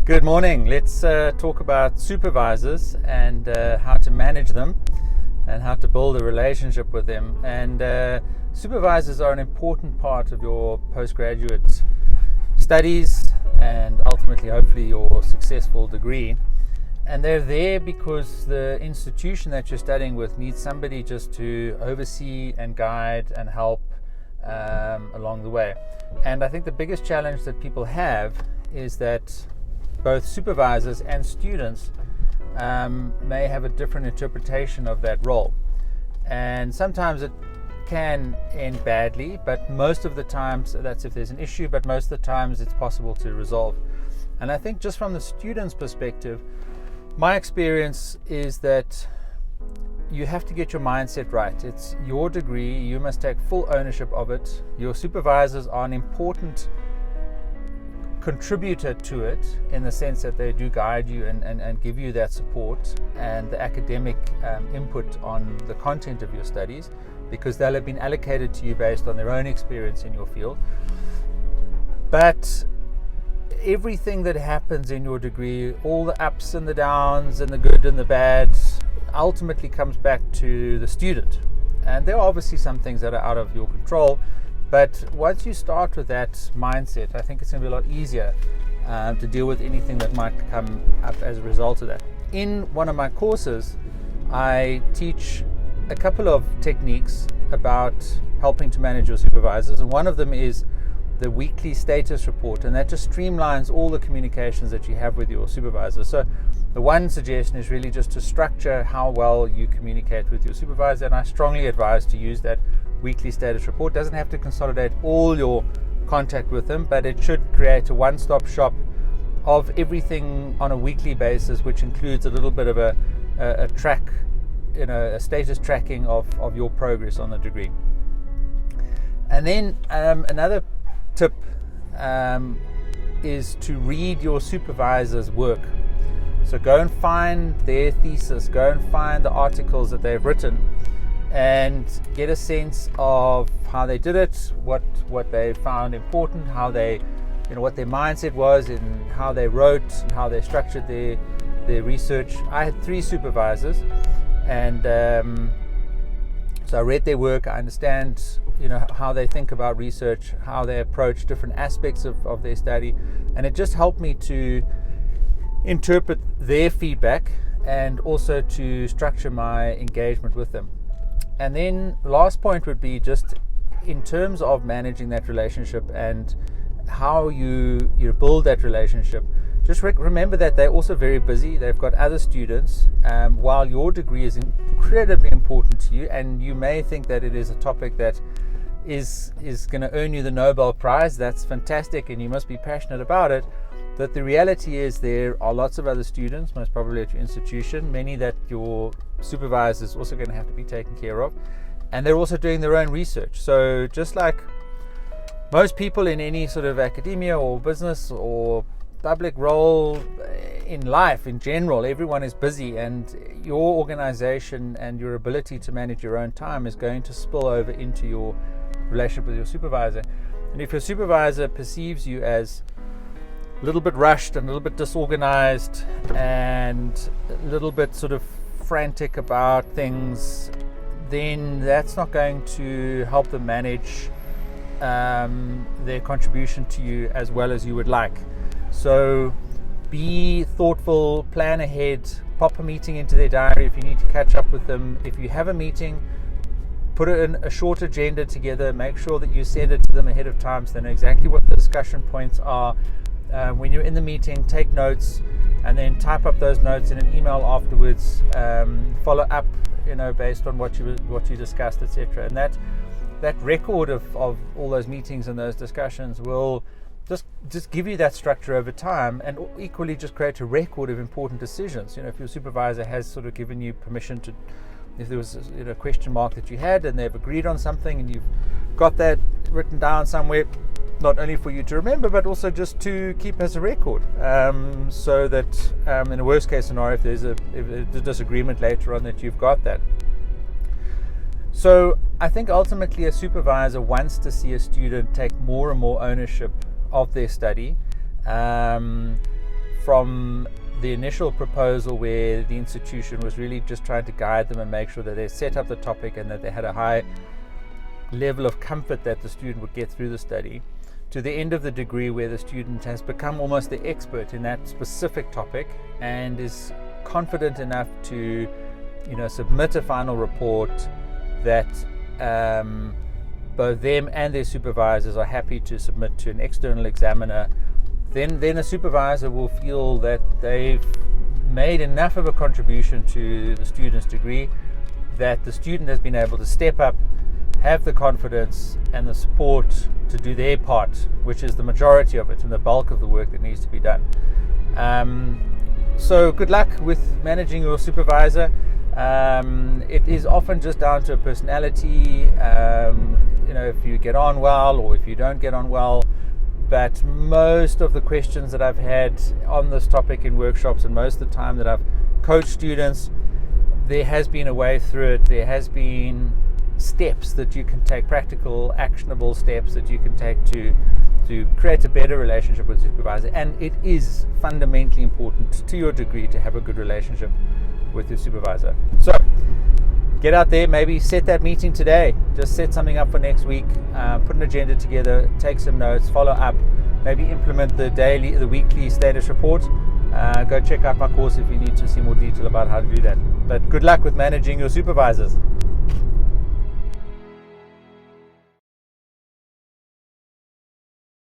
Good morning. Let's talk about supervisors and how to manage them and how to build a relationship with them. And supervisors are an important part of your postgraduate studies and ultimately, hopefully, your successful degree. And they're there because the institution that you're studying with needs somebody just to oversee and guide and help along the way. And I think the biggest challenge that people have is that both supervisors and students may have a different interpretation of that role. And sometimes it can end badly, but most of the times, that's if there's an issue, but most of the times it's possible to resolve. And I think just from the student's perspective, my experience is that you have to get your mindset right. It's your degree, you must take full ownership of it. Your supervisors are an important contributor to it in the sense that they do guide you and give you that support and the academic input on the content of your studies, because they'll have been allocated to you based on their own experience in your field. But everything that happens in your degree, all the ups and the downs and the good and the bad, ultimately comes back to the student. And there are obviously some things that are out of your control, but once you start with that mindset, I think it's going to be a lot easier to deal with anything that might come up as a result of that. In one of my courses, I teach a couple of techniques about helping to manage your supervisors, and one of them is the weekly status report, and that just streamlines all the communications that you have with your supervisor. So the one suggestion is really just to structure how well you communicate with your supervisor, and I strongly advise to use that weekly status report. It doesn't have to consolidate all your contact with them, but it should create a one-stop shop of everything on a weekly basis, which includes a little bit of a track, a status tracking of your progress on the degree. And then another tip is to read your supervisor's work. So go and find their thesis, go and find the articles that they've written, and get a sense of how they did it, what they found important, how they, what their mindset was, and how they wrote, and how they structured their research. I had 3 supervisors, and so I read their work. I understand how they think about research, how they approach different aspects of their study, and it just helped me to interpret their feedback and also to structure my engagement with them. And then the last point would be just in terms of managing that relationship and how you build that relationship. Just remember that they're also very busy. They've got other students. While your degree is incredibly important to you, and you may think that it is a topic that is going to earn you the Nobel Prize, that's fantastic, and you must be passionate about it. But the reality is there are lots of other students, most probably at your institution, many that your supervisor is also going to have to be taken care of, and they're also doing their own research. So just like most people in any sort of academia or business or public role in life in general, everyone is busy, and your organization and your ability to manage your own time is going to spill over into your relationship with your supervisor. And if your supervisor perceives you as a little bit rushed and a little bit disorganized and a little bit sort of frantic about things, then that's not going to help them manage their contribution to you as well as you would like. So be thoughtful, plan ahead, pop a meeting into their diary if you need to catch up with them. If you have a meeting, put it in a short agenda together, make sure that you send it to them ahead of time so they know exactly what the discussion points are. When you're in the meeting, take notes and then type up those notes in an email afterwards. Follow up, based on what you discussed, etc. And that record of all those meetings and those discussions will just give you that structure over time, and equally just create a record of important decisions. If your supervisor has sort of given you permission to, if there was a question mark that you had and they've agreed on something and you've got that written down somewhere, not only for you to remember, but also just to keep as a record, so that in a worst case scenario, if there's a disagreement later on, that you've got that. So I think ultimately a supervisor wants to see a student take more and more ownership of their study, from the initial proposal, where the institution was really just trying to guide them and make sure that they set up the topic and that they had a high level of comfort that the student would get through the study, to the end of the degree where the student has become almost the expert in that specific topic and is confident enough to, submit a final report that both them and their supervisors are happy to submit to an external examiner. Then a supervisor will feel that they've made enough of a contribution to the student's degree that the student has been able to step up, have the confidence and the support to do their part, which is the majority of it and the bulk of the work that needs to be done. So good luck with managing your supervisor. It is often just down to a personality, if you get on well or if you don't get on well. But most of the questions that I've had on this topic in workshops, and most of the time that I've coached students, there has been a way through it. There has been steps that you can take, practical, actionable steps that you can take to create a better relationship with the supervisor. And it is fundamentally important to your degree to have a good relationship with your supervisor. So get out there, maybe set that meeting today. Just set something up for next week, put an agenda together, take some notes, follow up, maybe implement the weekly status report. Go check out my course if you need to see more detail about how to do that. But good luck with managing your supervisors.